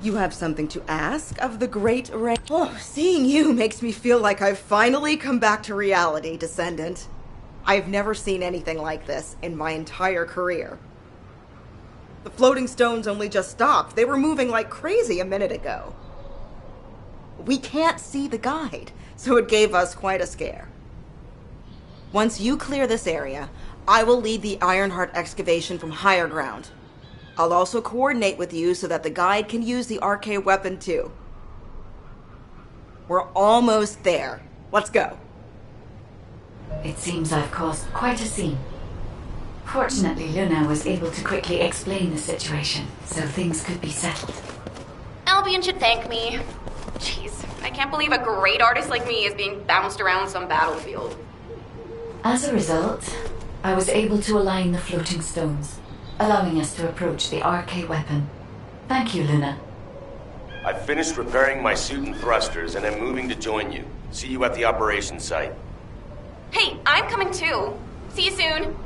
You have something to ask of the great Ray? Oh, seeing you makes me feel like I've finally come back to reality, Descendant. I've never seen anything like this in my entire career. The floating stones only just stopped. They were moving like crazy a minute ago. We can't see the guide, so it gave us quite a scare. Once you clear this area, I will lead the Ironheart excavation from higher ground. I'll also coordinate with you so that the guide can use the arcane weapon too. We're almost there. Let's go. It seems I've caused quite a scene. Fortunately, Luna was able to quickly explain the situation, so things could be settled. Albion should thank me. Jeez, I can't believe a great artist like me is being bounced around some battlefield. As a result, I was able to align the floating stones, allowing us to approach the arcane weapon. Thank you, Luna. I've finished repairing my suit and thrusters, and I'm moving to join you. See you at the operations site. Hey, I'm coming too. See you soon.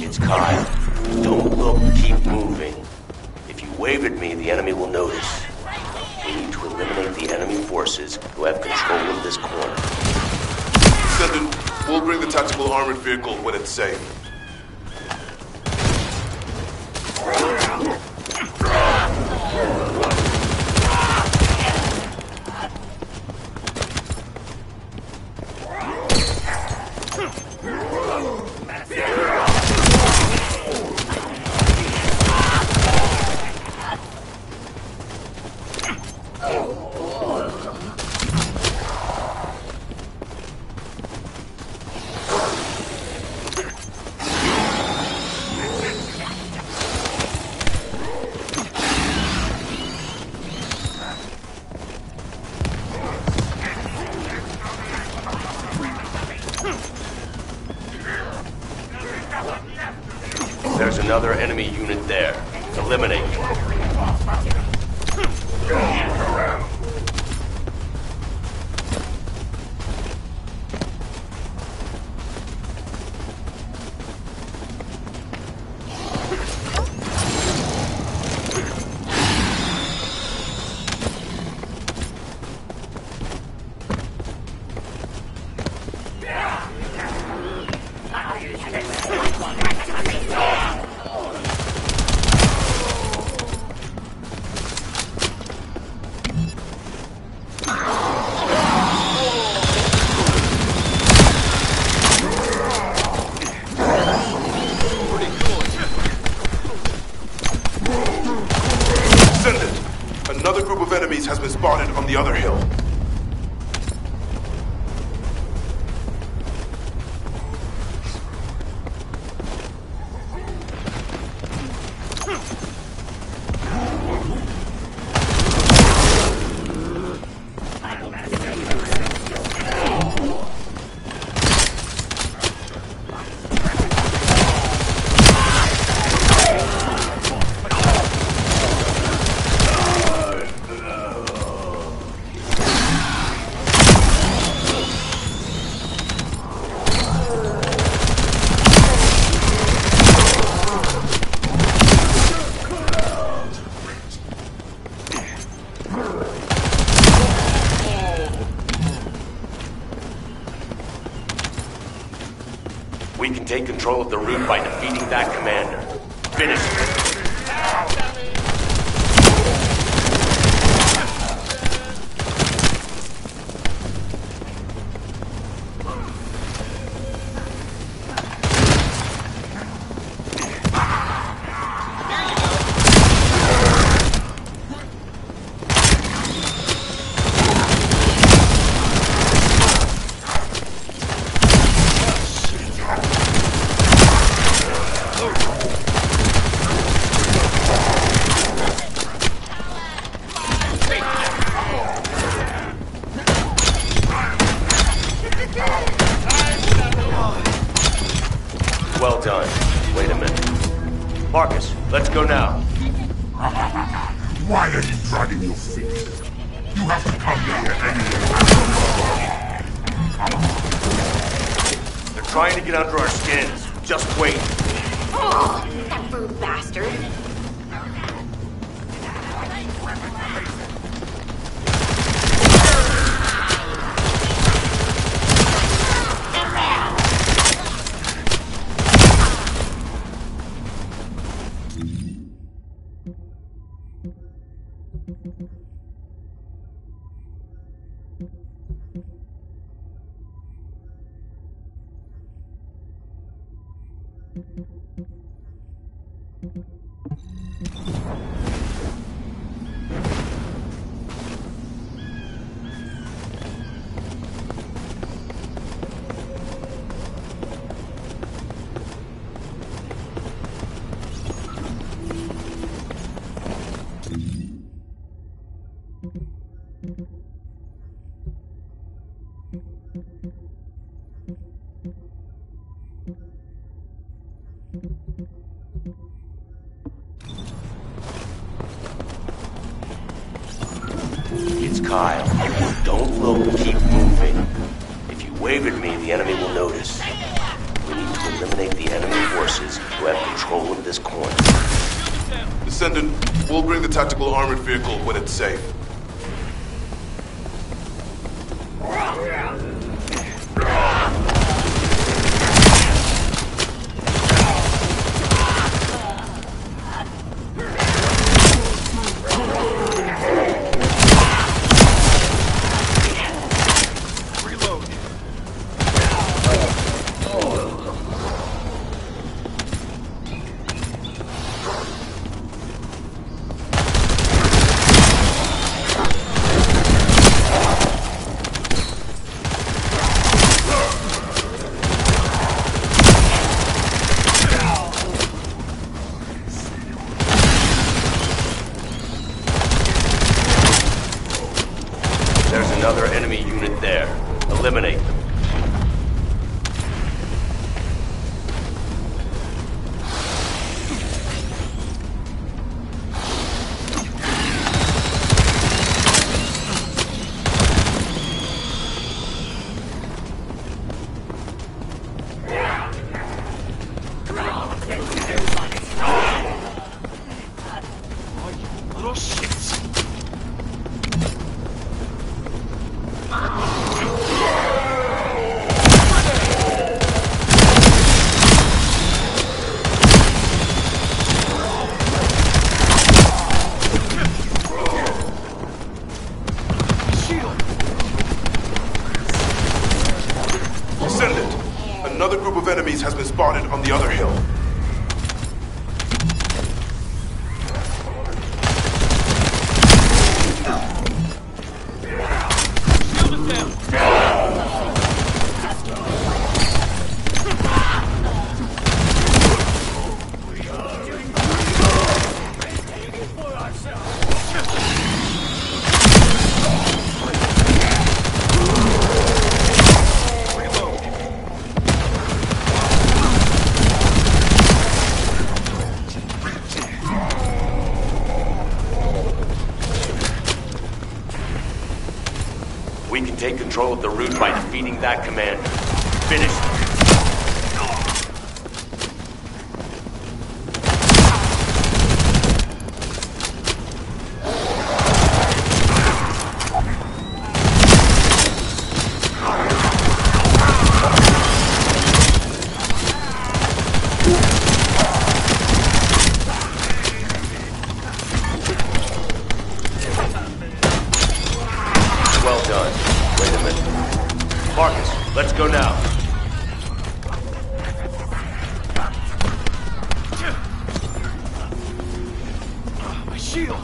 It's Kyle. Don't look, keep moving. If you wave at me, the enemy will notice. We need to eliminate the enemy forces who have control of this corner. Descendant, we'll bring the tactical armored vehicle when it's safe. There's another enemy unit there. Eliminate. Another group of enemies has been spotted on the other hill. We can take control of the route by defeating that commander. Finish it. Well done. Wait a minute. Marcus, let's go now. Why are you dragging your feet? You have to come here anyway. They're trying to get under our skins. Just wait. Oh, that rude bastard. It's Kyle. Don't look, keep moving. If you wave at me, the enemy will notice. We need to eliminate the enemy forces who have control of this corner. Descendant, we'll bring the tactical armored vehicle when it's safe. There's another enemy unit there. Eliminate them. Descendant, another group of enemies has been spotted on the other hill. We can take control of the route by defeating that commander. Finish them. Let's go now. My shield!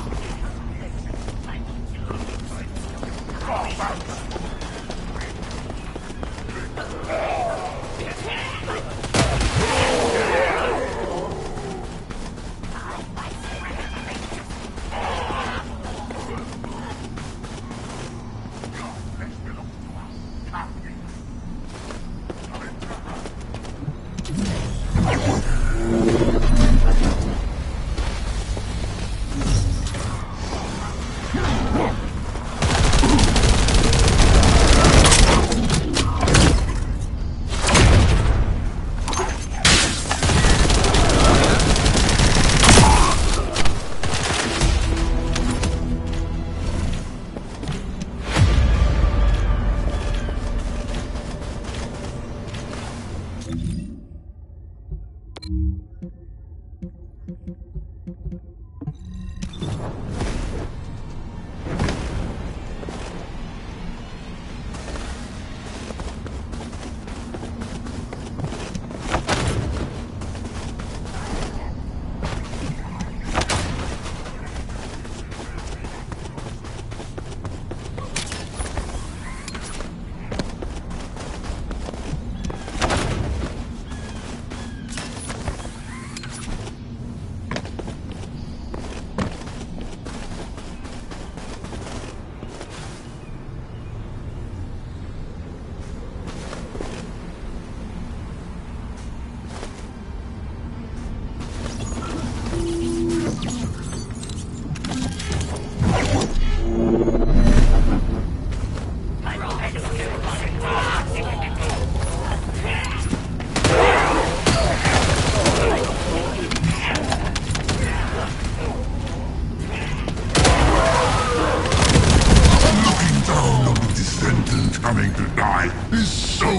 Coming to die is so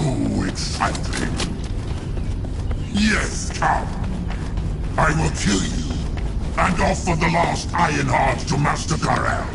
exciting. Yes, come. I will kill you and offer the last iron heart to Master Karel.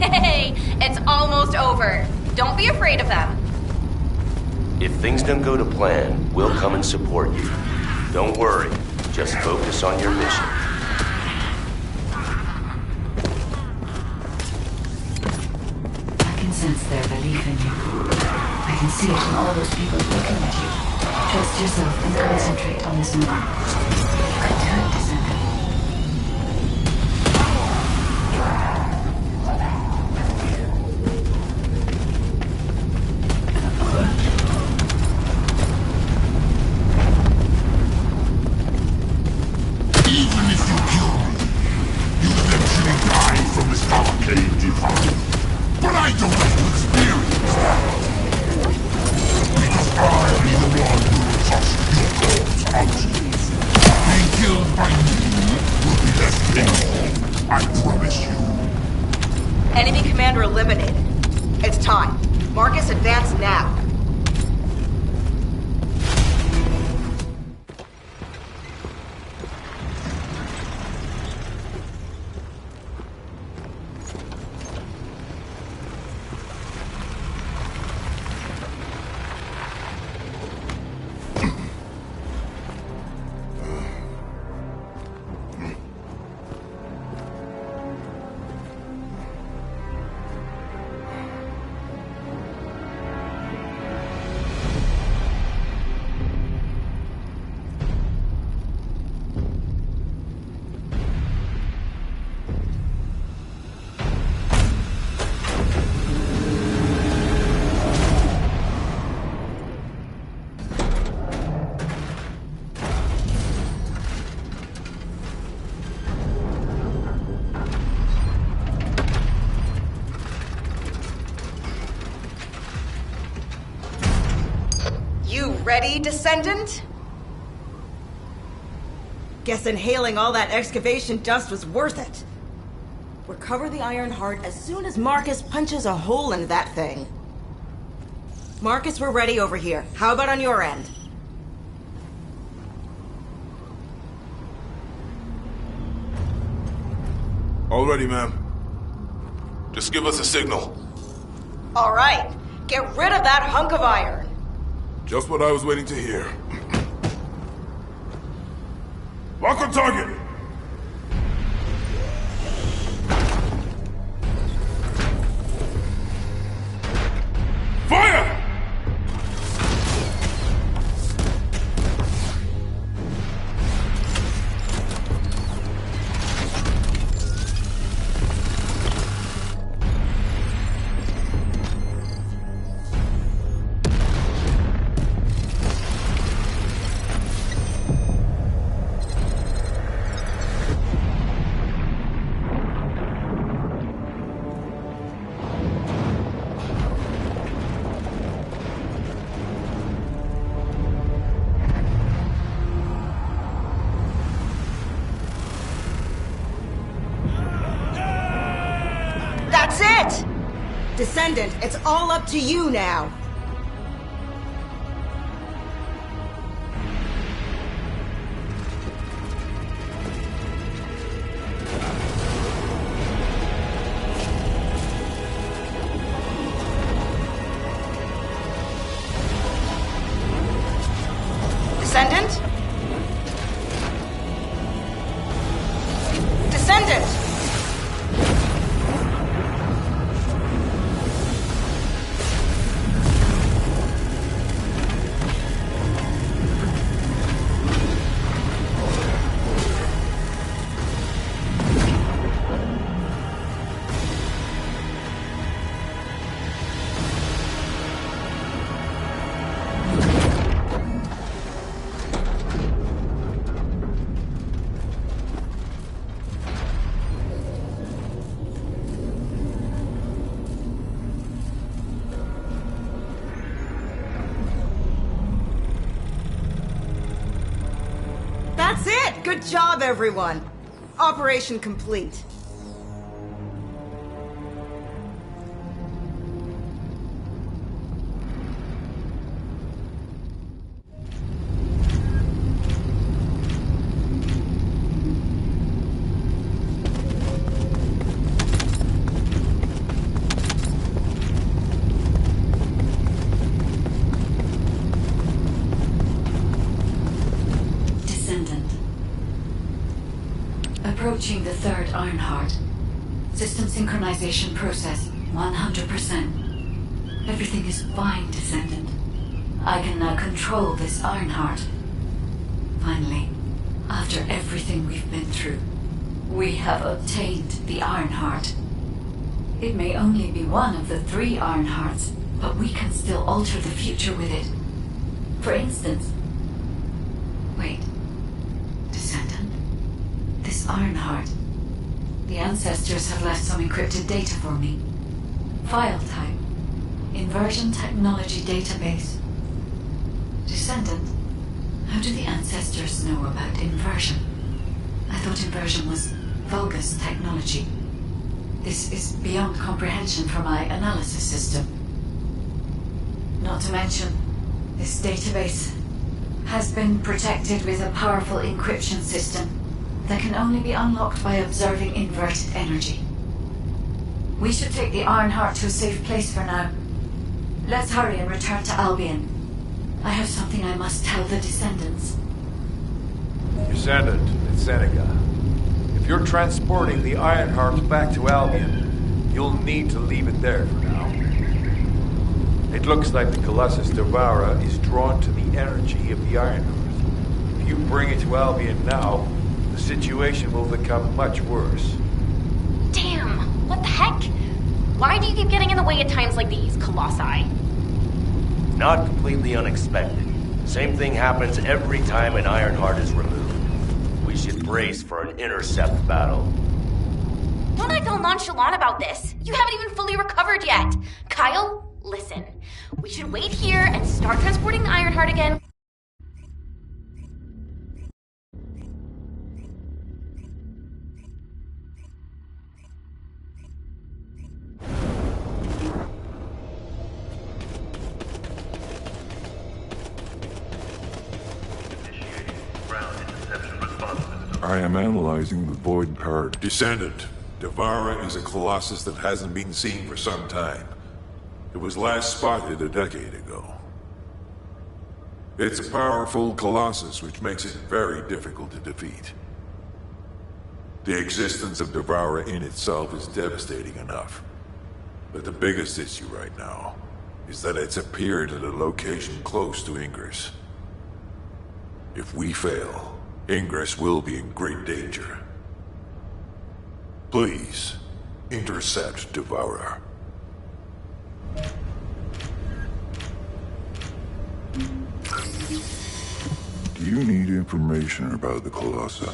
Hey, it's almost over. Don't be afraid of them. If things don't go to plan, we'll come and support you. Don't worry. Just focus on your mission. I can sense their belief in you. I can see it in all those people looking at you. Trust yourself and concentrate on this moment. You can do it, Descendant. I promise you. Enemy commander eliminated. It's time. Marcus, advance now. Ready, Descendant? Guess inhaling all that excavation dust was worth it. Recover the Iron Heart as soon as Marcus punches a hole in that thing. Marcus, we're ready over here. How about on your end? All ready, ma'am. Just give us a signal. All right. Get rid of that hunk of iron. Just what I was waiting to hear. Lock on target! Fire! That's it! Descendant, it's all up to you now. Descendant? Descendant! That's it! Good job, everyone! Operation complete. Approaching the third Ironheart. System synchronization process 100%. Everything is fine, Descendant. I can now control this Ironheart. Finally, after everything we've been through, we have obtained the Ironheart. It may only be one of the 3 Ironhearts, but we can still alter the future with it. For instance... Wait. Descendant? This Ironheart. The ancestors have left some encrypted data for me. File type. Inversion Technology Database. Descendant, how do the ancestors know about inversion? I thought inversion was Vulgus technology. This is beyond comprehension for my analysis system. Not to mention, this database has been protected with a powerful encryption system that can only be unlocked by observing inverted energy. We should take the Ironheart to a safe place for now. Let's hurry and return to Albion. I have something I must tell the Descendants. Descendant, it's Seneca. If you're transporting the Ironheart back to Albion, you'll need to leave it there for now. It looks like the Colossus Devourer is drawn to the energy of the Ironheart. If you bring it to Albion now, the situation will become much worse. Damn, what the heck? Why do you keep getting in the way at times like these, Colossi? Not completely unexpected. Same thing happens every time an Ironheart is removed. We should brace for an intercept battle. Don't act all nonchalant about this. You haven't even fully recovered yet. Kyle, listen. We should wait here and start transporting the Ironheart again. I am analyzing the void part. Descendant, Devourer is a colossus that hasn't been seen for some time. It was last spotted a decade ago. It's a powerful colossus, which makes it very difficult to defeat. The existence of Devourer in itself is devastating enough. But the biggest issue right now is that it's appeared at a location close to Ingress. If we fail, Ingress will be in great danger. Please, intercept Devourer. Do you need information about the Colossi?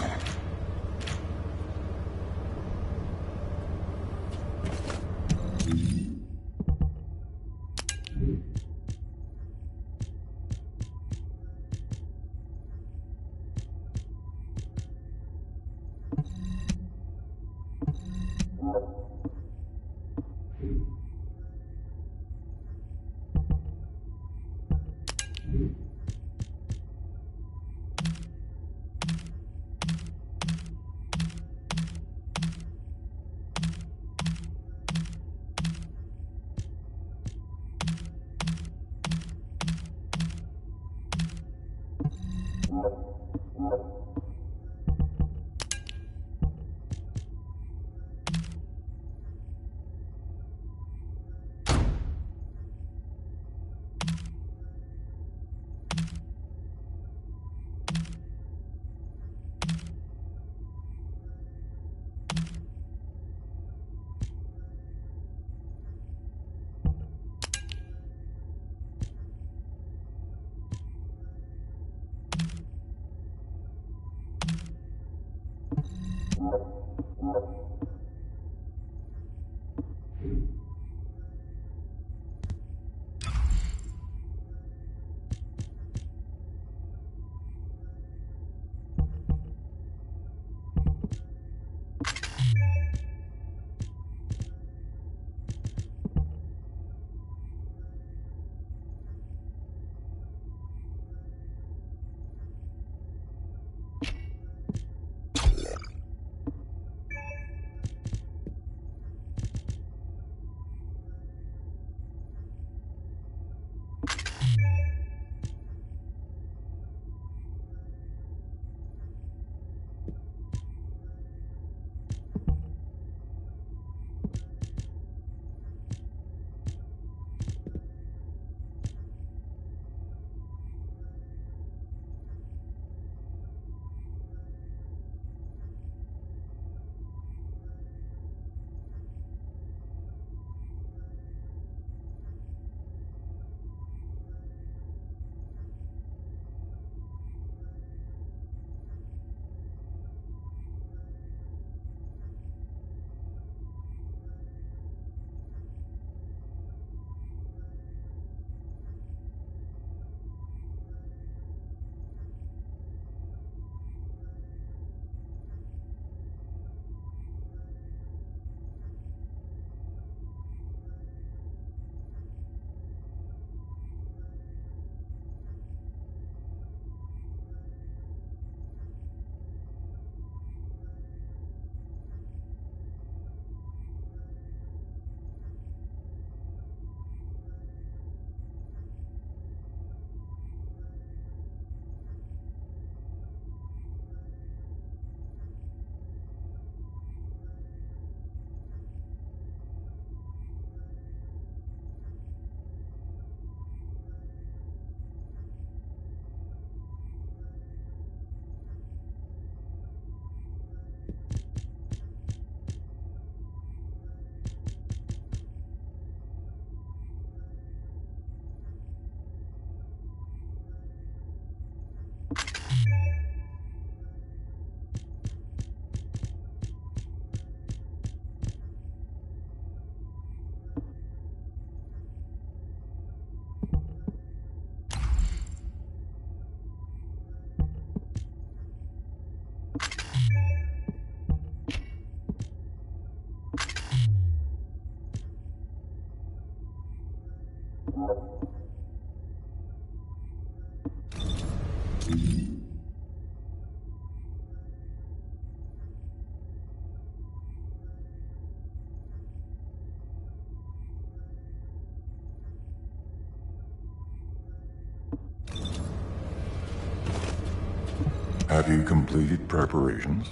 Have you completed preparations?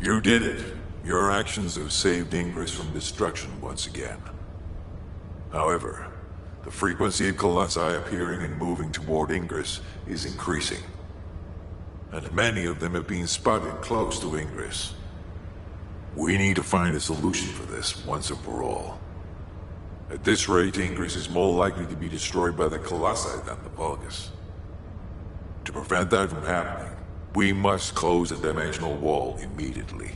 You did it. Your actions have saved Ingress from destruction once again. However, the frequency of colossi appearing and moving toward Ingress is increasing. And many of them have been spotted close to Ingress. We need to find a solution for this once and for all. At this rate, Ingress is more likely to be destroyed by the colossi than the Vulgus. To prevent that from happening, we must close the dimensional wall immediately.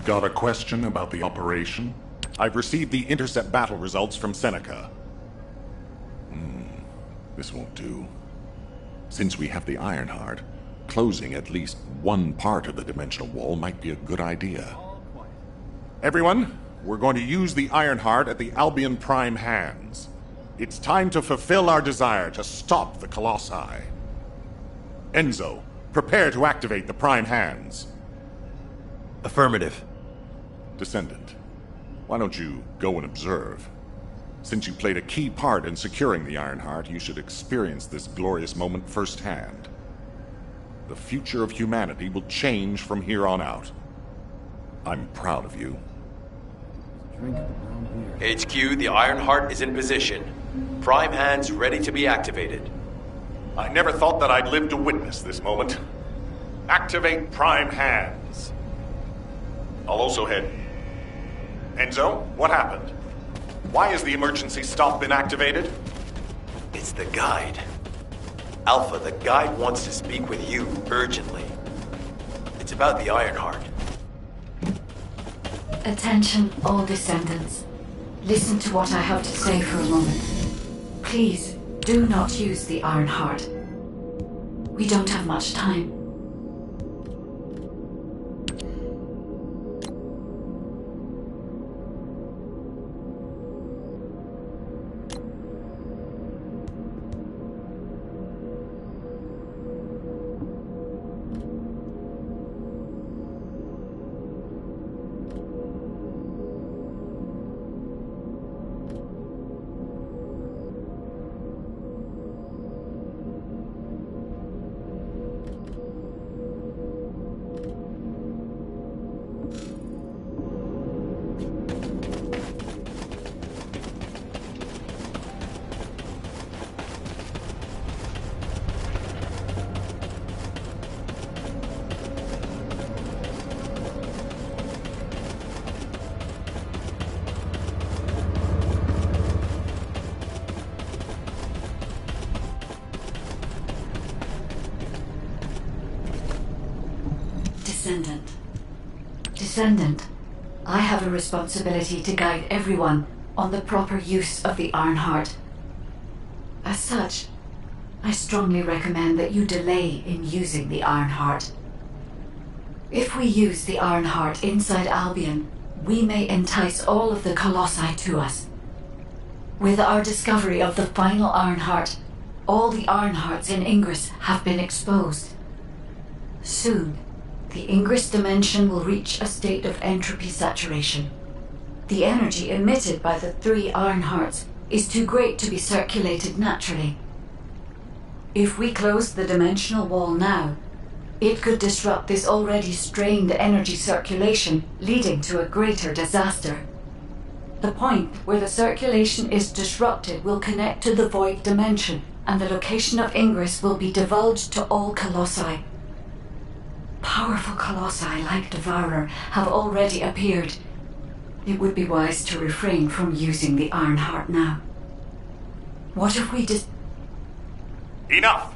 Got a question about the operation? I've received the intercept battle results from Seneca. This won't do. Since we have the Ironheart, closing at least one part of the dimensional wall might be a good idea. Everyone, we're going to use the Ironheart at the Albion Prime hands. It's time to fulfill our desire to stop the Colossi. Enzo, prepare to activate the Prime hands. Affirmative. Descendant, why don't you go and observe? Since you played a key part in securing the Ironheart, you should experience this glorious moment firsthand. The future of humanity will change from here on out. I'm proud of you. HQ, the Ironheart is in position. Prime hands ready to be activated. I never thought that I'd live to witness this moment. Activate Prime hands. I'll also head. Enzo, what happened? Why has the emergency stop been activated? It's the guide. Alpha, the guide wants to speak with you urgently. It's about the Ironheart. Attention, all descendants. Listen to what I have to say for a moment. Please, do not use the Ironheart. We don't have much time. Descendant, I have a responsibility to guide everyone on the proper use of the Ironheart. As such, I strongly recommend that you delay in using the Ironheart. If we use the Ironheart inside Albion, we may entice all of the Colossi to us. With our discovery of the final Ironheart, all the Ironhearts in Ingress have been exposed. Soon, the Ingress dimension will reach a state of entropy saturation. The energy emitted by the 3 Ironhearts is too great to be circulated naturally. If we close the dimensional wall now, it could disrupt this already strained energy circulation, leading to a greater disaster. The point where the circulation is disrupted will connect to the void dimension, and the location of Ingress will be divulged to all Colossi. Powerful Colossi like Devourer have already appeared. It would be wise to refrain from using the Ironheart now. What if we Enough!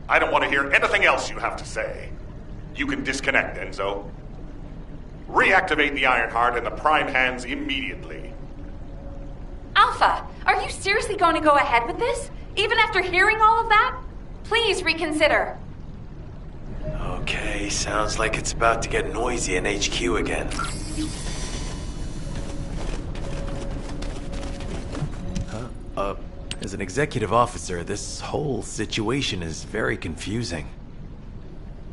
I don't want to hear anything else you have to say. You can disconnect, Enzo. Reactivate the Ironheart and the Prime hands immediately. Alpha, are you seriously going to go ahead with this? Even after hearing all of that? Please reconsider. Okay, sounds like it's about to get noisy in HQ again. As an executive officer, this whole situation is very confusing.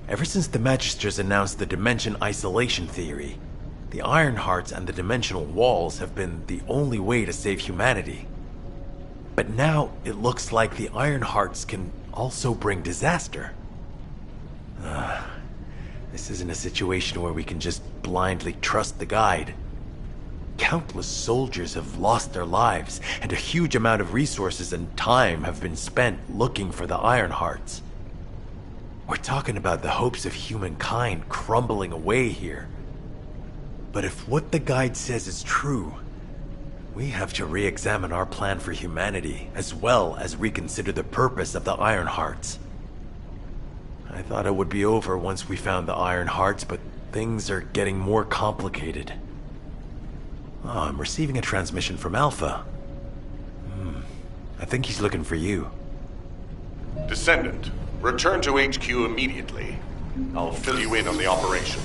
Ever since the Magisters announced the Dimension Isolation Theory, the Ironhearts and the Dimensional Walls have been the only way to save humanity. But now it looks like the Ironhearts can also bring disaster. This isn't a situation where we can just blindly trust the guide. Countless soldiers have lost their lives, and a huge amount of resources and time have been spent looking for the Ironhearts. We're talking about the hopes of humankind crumbling away here. But if what the guide says is true, we have to re-examine our plan for humanity, as well as reconsider the purpose of the Ironhearts. I thought it would be over once we found the Ironhearts, but things are getting more complicated. Oh, I'm receiving a transmission from Alpha. I think he's looking for you. Descendant, return to HQ immediately. I'll fill you in on the operation.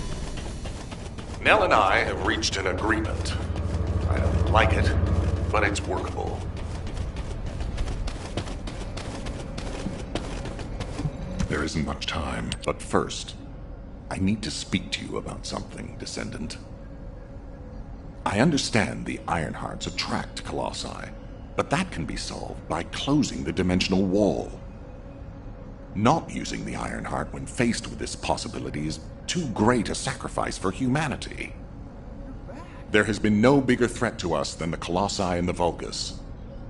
Nell and I have reached an agreement. I don't like it, but it's workable. There isn't much time, but first, I need to speak to you about something, Descendant. I understand the Ironhearts attract Colossi, but that can be solved by closing the dimensional wall. Not using the Ironheart when faced with this possibility is too great a sacrifice for humanity. There has been no bigger threat to us than the Colossi and the Vulgus.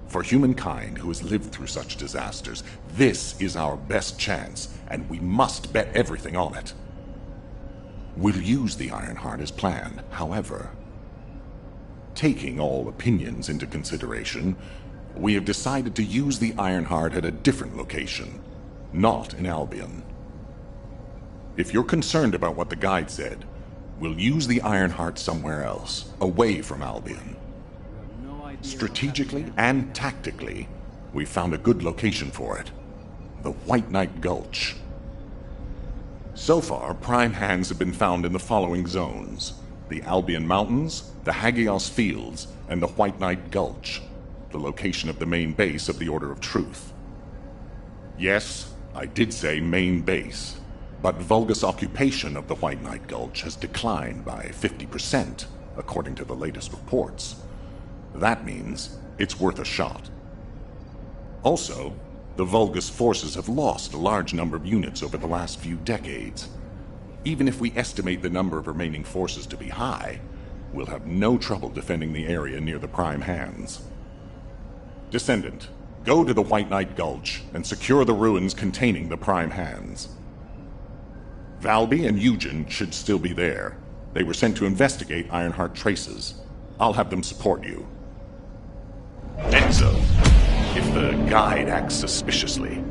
For humankind who has lived through such disasters, this is our best chance, and we must bet everything on it. We'll use the Ironheart as planned, however. Taking all opinions into consideration, we have decided to use the Ironheart at a different location, not in Albion. If you're concerned about what the guide said, we'll use the Ironheart somewhere else, away from Albion. Strategically and tactically, we found a good location for it. The White Knight Gulch. So far, prime hands have been found in the following zones: the Albion Mountains, the Hagios Fields, and the White Knight Gulch, the location of the main base of the Order of Truth. Yes, I did say main base, but Vulgus occupation of the White Knight Gulch has declined by 50%, according to the latest reports. That means it's worth a shot. Also, the Vulgus forces have lost a large number of units over the last few decades. Even if we estimate the number of remaining forces to be high, we'll have no trouble defending the area near the prime hands. Descendant, go to the White Knight Gulch and secure the ruins containing the prime hands. Valby and Eugen should still be there. They were sent to investigate Ironheart traces. I'll have them support you. Enzo, if the guide acts suspiciously,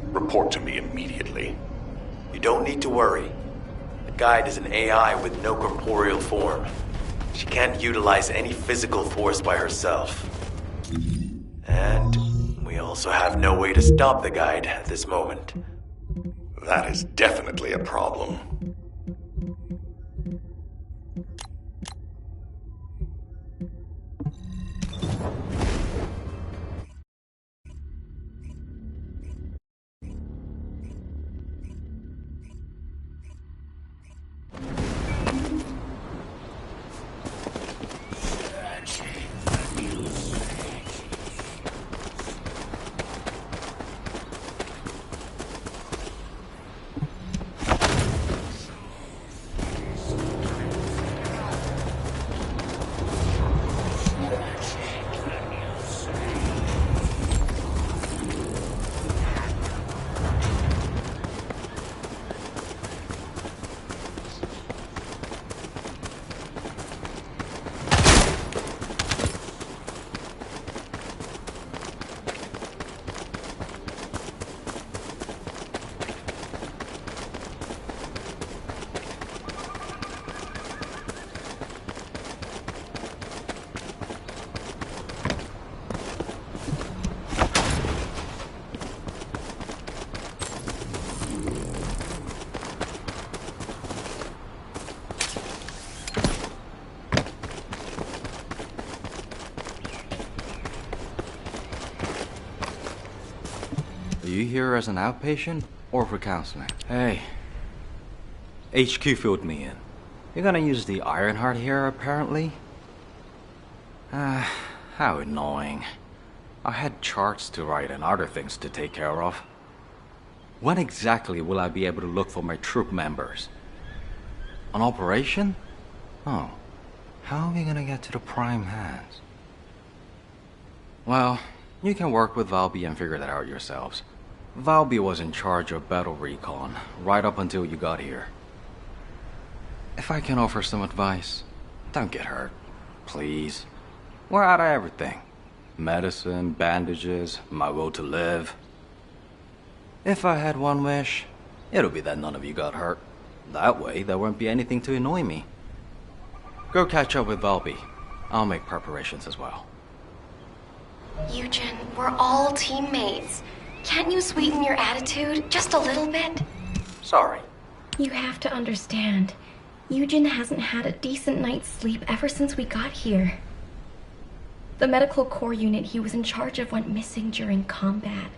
report to me immediately. You don't need to worry. The guide is an AI with no corporeal form. She can't utilize any physical force by herself. And we also have no way to stop the guide at this moment. That is definitely a problem. Are you here as an outpatient or for counseling? Hey. HQ filled me in. You're gonna use the Ironheart here, apparently? How annoying. I had charts to write and other things to take care of. When exactly will I be able to look for my troop members? An operation? Oh. How are we gonna get to the prime hands? Well, you can work with Valby and figure that out yourselves. Valby was in charge of battle recon right up until you got here. If I can offer some advice, don't get hurt. Please. We're out of everything. Medicine, bandages, my will to live. If I had one wish, it'll be that none of you got hurt. That way, there won't be anything to annoy me. Go catch up with Valby. I'll make preparations as well. Eugen, we're all teammates. Can't you sweeten your attitude just a little bit? Sorry. You have to understand. Eugen hasn't had a decent night's sleep ever since we got here. The medical corps unit he was in charge of went missing during combat.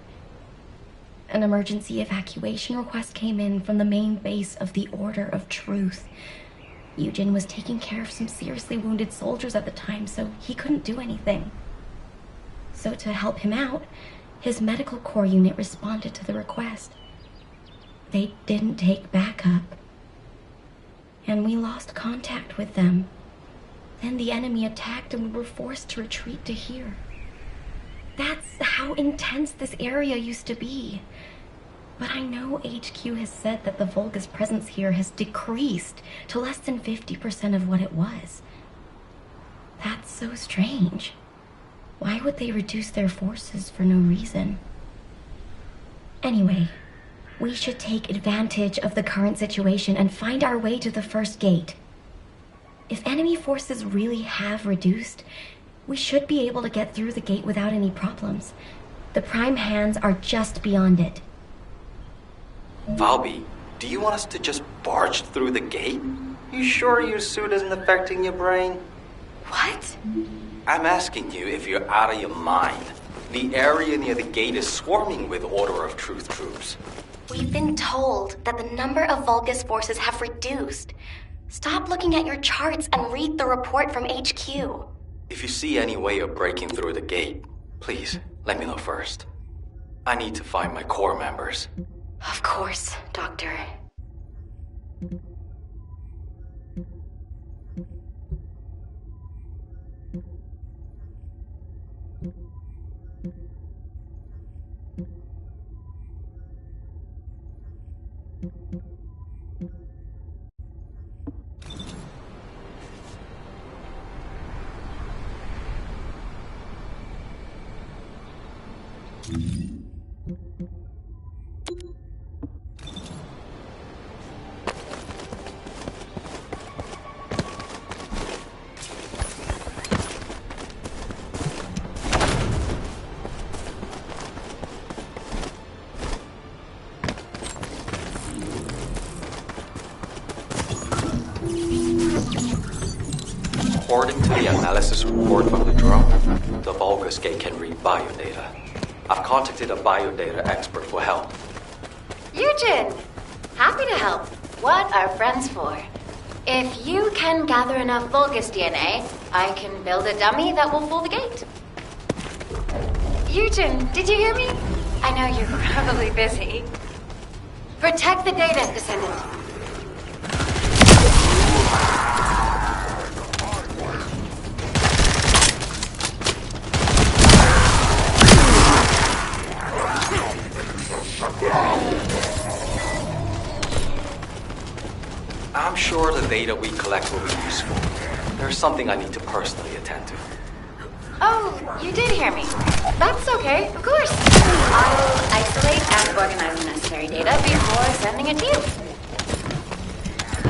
An emergency evacuation request came in from the main base of the Order of Truth. Eugen was taking care of some seriously wounded soldiers at the time, so he couldn't do anything. So to help him out, his medical corps unit responded to the request. They didn't take backup, and we lost contact with them. Then the enemy attacked and we were forced to retreat to here. That's how intense this area used to be. But I know HQ has said that the Volga's presence here has decreased to less than 50% of what it was. That's so strange. Why would they reduce their forces for no reason? Anyway, we should take advantage of the current situation and find our way to the first gate. If enemy forces really have reduced, we should be able to get through the gate without any problems. The prime hands are just beyond it. Valby, do you want us to just barge through the gate? You sure your suit isn't affecting your brain? What? I'm asking you if you're out of your mind. The area near the gate is swarming with Order of Truth troops. We've been told that the number of Volga's forces have reduced. Stop looking at your charts and read the report from HQ. If you see any way of breaking through the gate, please let me know first. I need to find my corps members. Of course, Doctor. According to the analysis report from the drone, the Volga's gate can read biodata. I've contacted a biodata expert for help. Eugen! Happy to help. What are friends for? If you can gather enough Vulgus DNA, I can build a dummy that will fool the gate. Eugen, did you hear me? I know you're probably busy. Protect the data, Descendant. I'm sure the data we collect will be useful. There's something I need to personally attend to. Oh, you did hear me. That's okay, of course. I'll isolate and organize the necessary data before sending it to you.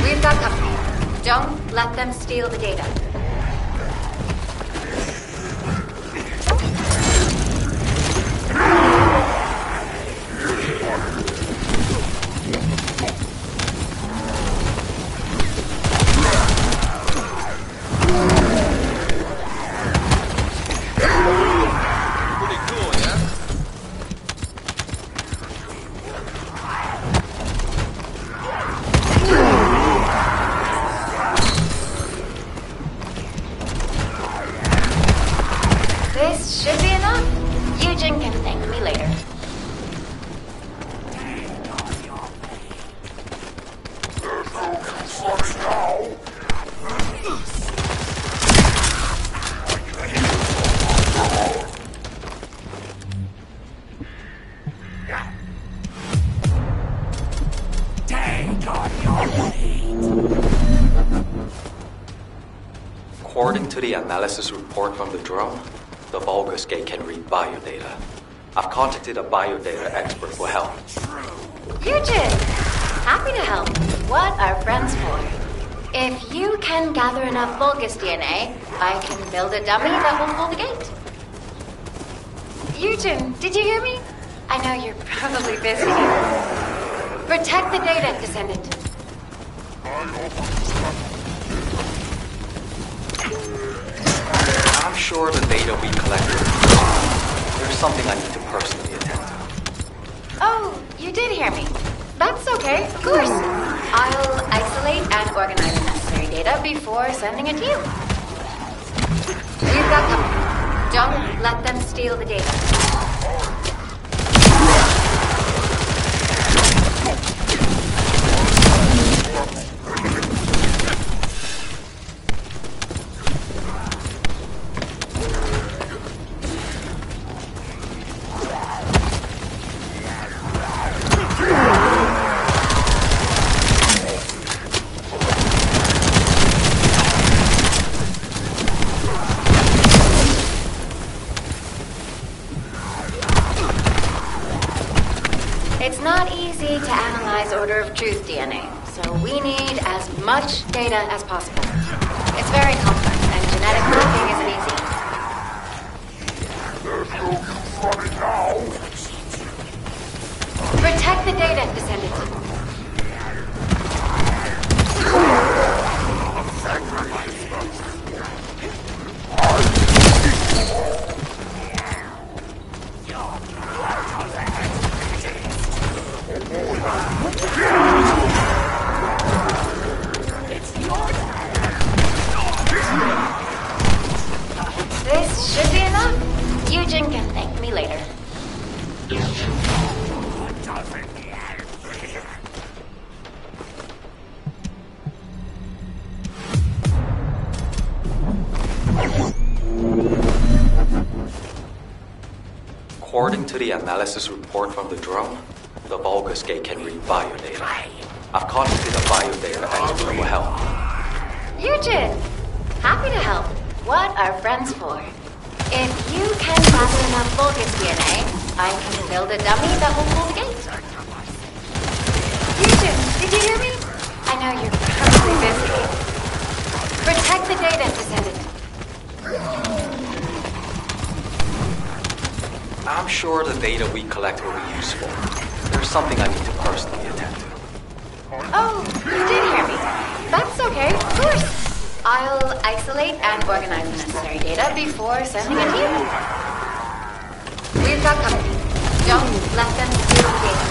We've got company. Don't let them steal the data. According to the analysis report from the drone, the Vulgus Gate can read biodata. I've contacted a biodata expert for help. Eugen! Happy to help. What are friends for? If you can gather enough Vulgus DNA, I can build a dummy that will pull the gate. Eugen, did you hear me? I know you're probably busy. Protect the data, Descendant. I'm sure the data we collected. There's something I need to personally attend to. Oh, you did hear me. That's okay, of course. I'll isolate and organize the necessary data before sending it to you. We've got company. Don't let them steal the data. It's not easy to analyze Order of Truth DNA, so we need as much data as possible. It's very complex, and genetic mapping isn't easy. There's no use running now. Protect the data, Descendant. This should be enough. Eugen can thank me later. According to the analysis report from the drone, the Vulgus Gate can read biodata. I've contacted a biodata expert for help. Eugen! Happy to help. What are friends for? If you can gather enough Vulgus DNA, I can build a dummy that will pull the gate. Eugen, did you hear me? I know you're probably busy. Protect the data, Descendant. I'm sure the data we collect will be useful. There's something I need to personally attend to. Oh, you did hear me. That's okay, of course. I'll isolate and organize the necessary data before sending it to you. We've got company. Don't let them steal the data.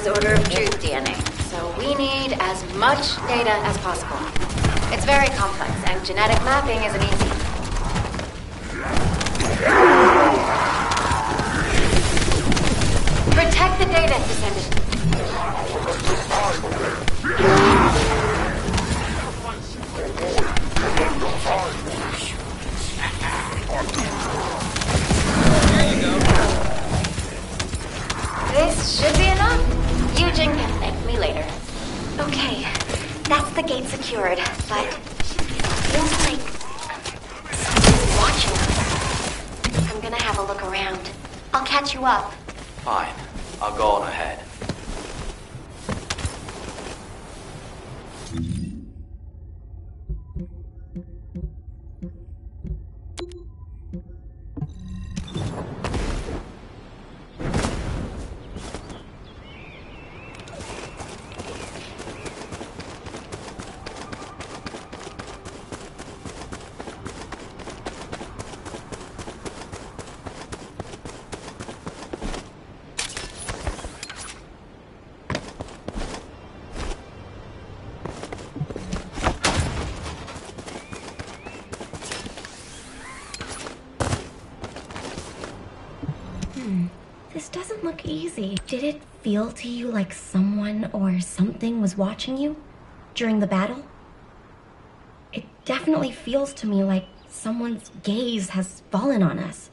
Order of Truth DNA, so we need as much data as possible. It's very complex, and genetic mapping isn't easy. Protect the data, Descendant. This should be enough. Eugen can thank me later. Okay, that's the gate secured, but feels like someone's watching us. I'm gonna have a look around. I'll catch you up. Fine. I'll go on ahead. look easy. Did it feel to you like someone or something was watching you during the battle? It definitely feels to me like someone's gaze has fallen on us.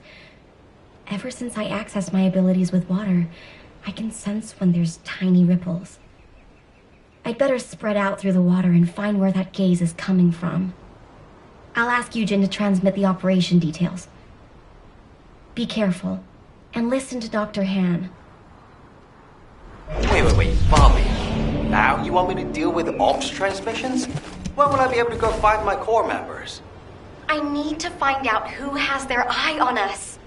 Ever since I accessed my abilities with water, I can sense when there's tiny ripples. I'd better spread out through the water and find where that gaze is coming from. I'll ask Eugen to transmit the operation details. Be careful, and listen to Dr. Han. Wait, Bobby. Now you want me to deal with ops transmissions? When will I be able to go find my core members? I need to find out who has their eye on us.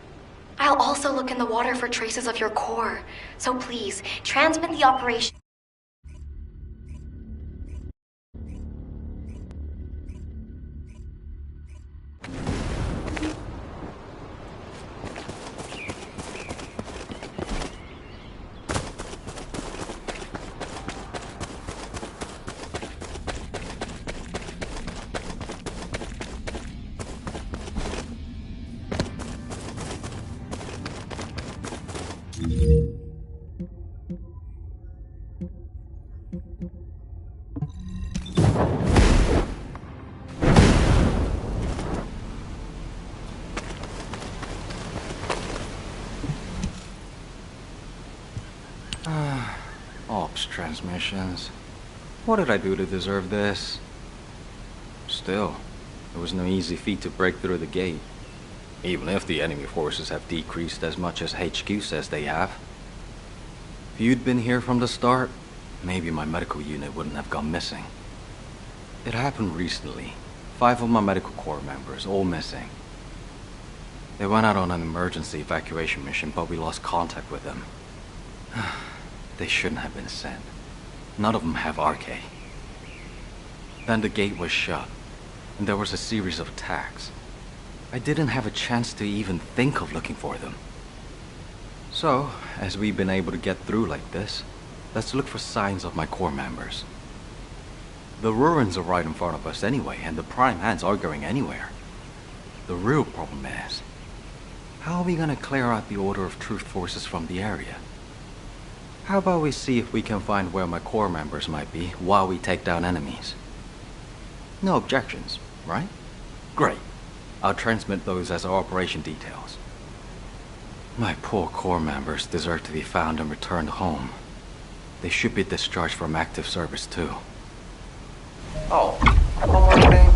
I'll also look in the water for traces of your core. So please, transmit the operation. Ops transmissions. What did I do to deserve this? Still, it was no easy feat to break through the gate. Even if the enemy forces have decreased as much as HQ says they have. If you'd been here from the start, maybe my medical unit wouldn't have gone missing. It happened recently. 5 of my medical corps members, all missing. They went out on an emergency evacuation mission, but we lost contact with them. They shouldn't have been sent. None of them have RK. Then the gate was shut, and there was a series of attacks. I didn't have a chance to even think of looking for them. So, as we've been able to get through like this, let's look for signs of my core members. The ruins are right in front of us anyway, and the prime hands aren't going anywhere. The real problem is, how are we gonna clear out the Order of Truth forces from the area? How about we see if we can find where my core members might be while we take down enemies? No objections, right? Great. I'll transmit those as our operation details. My poor core members deserve to be found and returned home. They should be discharged from active service too. Oh, one more thing.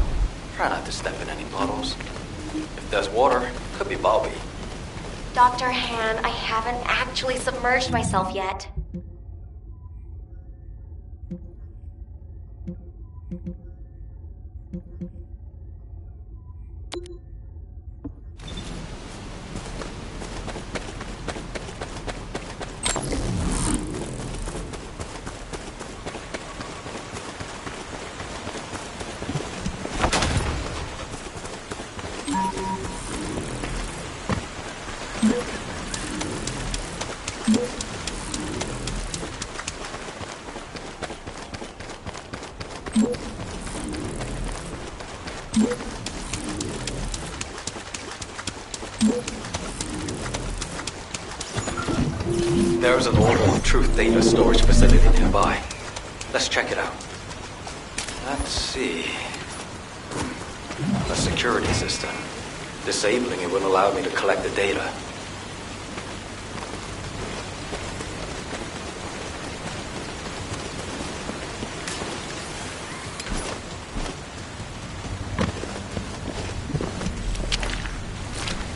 Try not to step in any puddles. If there's water, could be Bobby. Dr. Han, I haven't actually submerged myself yet. There's an Order of Truth data storage facility nearby. Let's check it out. Let's see. A security system. Disabling it will allow me to collect the data.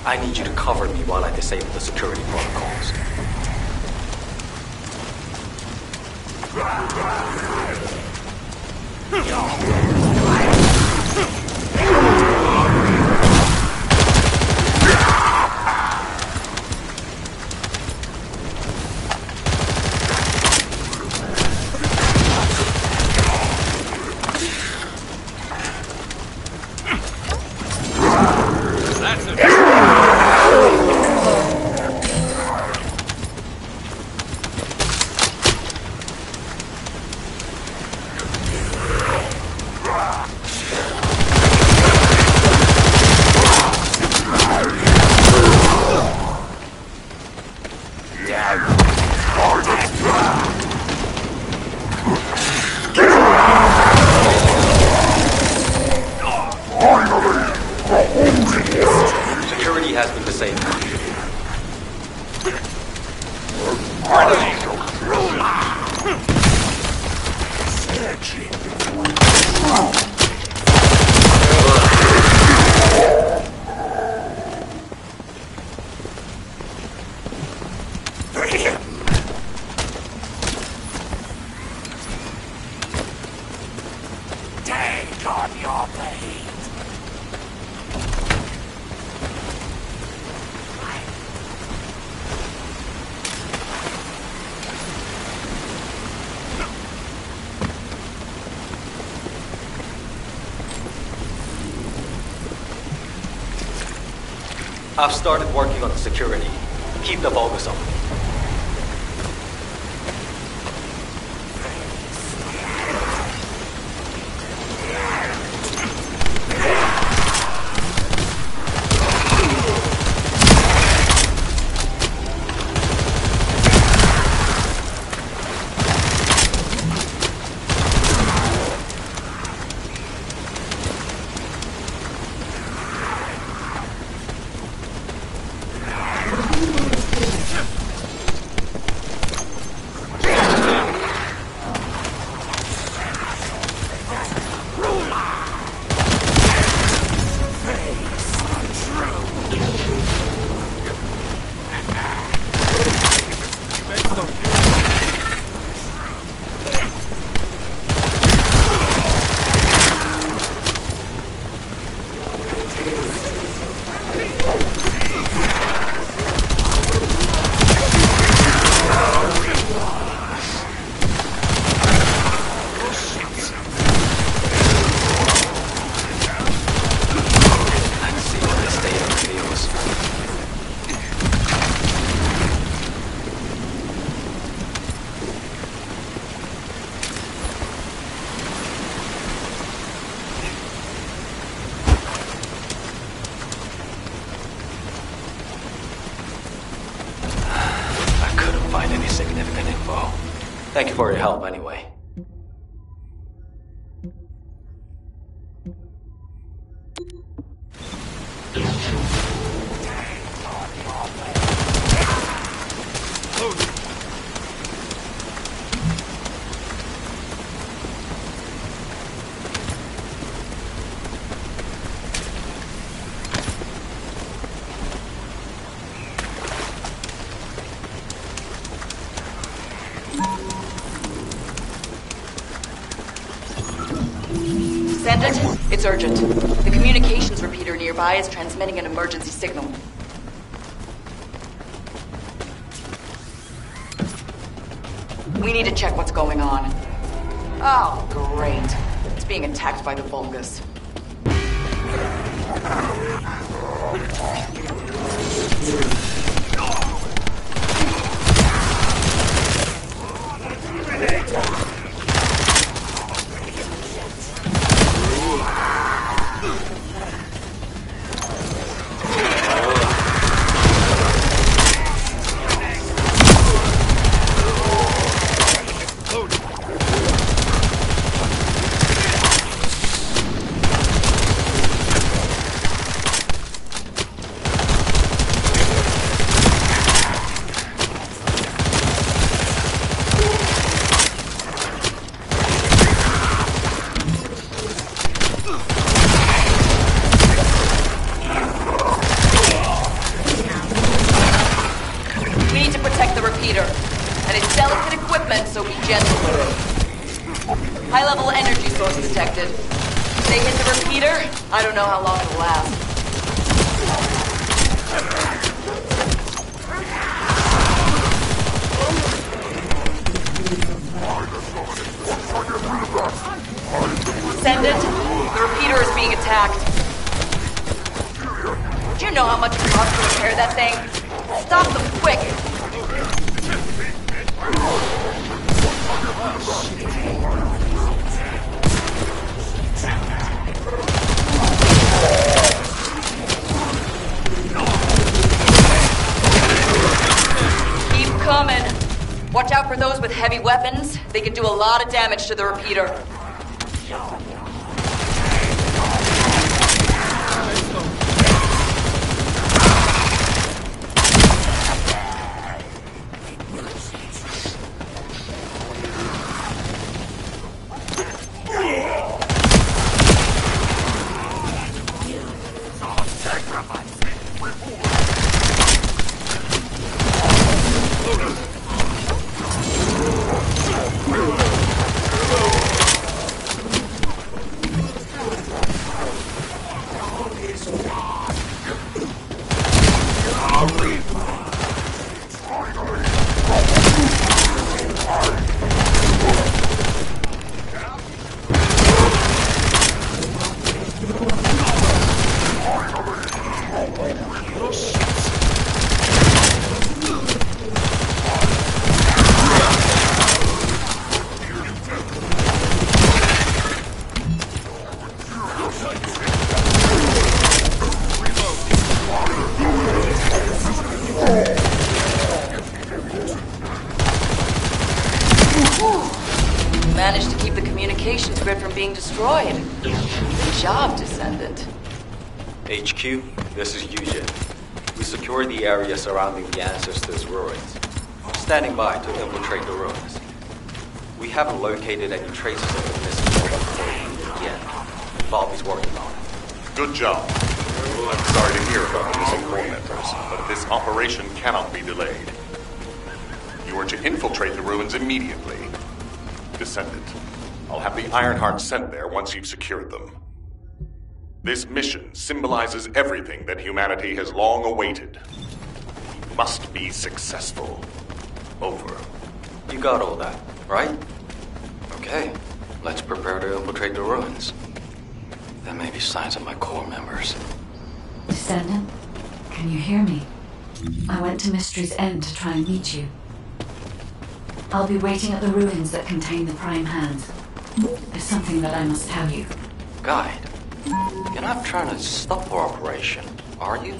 I need you to cover me while I disable the security protocols. I've started working on the security. Keep the focus on me. Thank you for your help, anyway. Descendant, it's urgent. The communications repeater nearby is transmitting an emergency signal. We need to check what's going on. Oh, great. It's being attacked by the Vulgus. And it's delicate equipment, so be gentle with it. High-level energy source detected. If they hit the repeater, I don't know how long it'll last. Descendant, the repeater is being attacked. Do you know how much it costs to repair that thing? Stop them quick! Keep coming. Watch out for those with heavy weapons. They can do a lot of damage to the repeater. Whew. Managed to keep the communications grid from being destroyed. Good job, Descendant. HQ, this is Eugen. We secured the area surrounding the Ancestors' ruins. I'm standing by to infiltrate the ruins. We haven't located any traces of the missing yet. Bobby's working on it. Good job. I'm sorry to hear about the missing core members, but this operation cannot be delayed. You are to infiltrate the ruins immediately. Descendant, I'll have the Ironheart sent there once you've secured them. This mission symbolizes everything that humanity has long awaited. We must be successful. Over. You got all that, right? Okay, let's prepare to infiltrate the ruins. There may be signs of my core members. Descendant, can you hear me? I went to Mystery's End to try and meet you. I'll be waiting at the ruins that contain the Prime Hands. There's something that I must tell you. Guide, you're not trying to stop our operation, are you?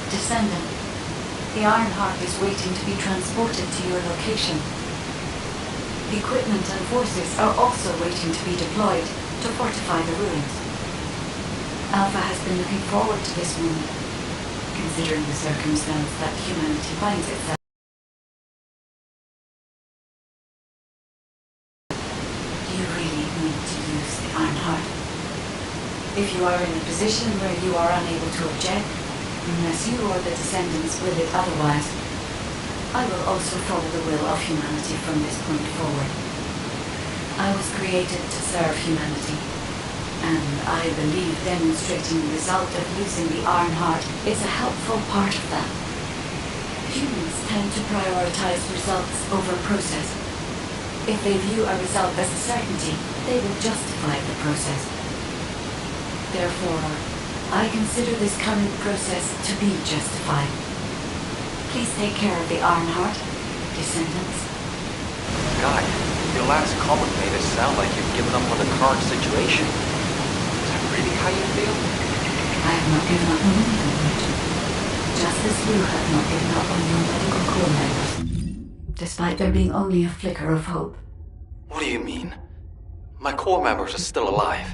Descendant, the Ironheart is waiting to be transported to your location. Equipment and forces are also waiting to be deployed to fortify the ruins. Alpha has been looking forward to this moment, considering the circumstance that humanity finds itself. Do you really need to use the Ironheart? If you are in a position where you are unable to object, unless you or the Descendants will it otherwise, I will also follow the will of humanity from this point forward. I was created to serve humanity, and I believe demonstrating the result of using the Ironheart is a helpful part of that. Humans tend to prioritize results over process. If they view a result as a certainty, they will justify the process. Therefore, I consider this current process to be justified. Please take care of the Ironheart, Descendants. Guy, your last comment made it sound like you've given up on the current situation. Is that really how you feel? I have not given up on anything, Richard. Just as you have not given up on your medical corps members, despite there being only a flicker of hope. What do you mean? My core members are still alive.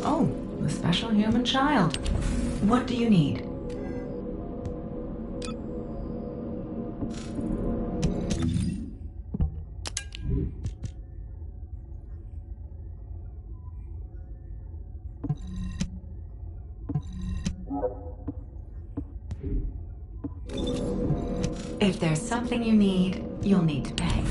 Oh, the special human child. What do you need? If there's something you need, you'll need to pay.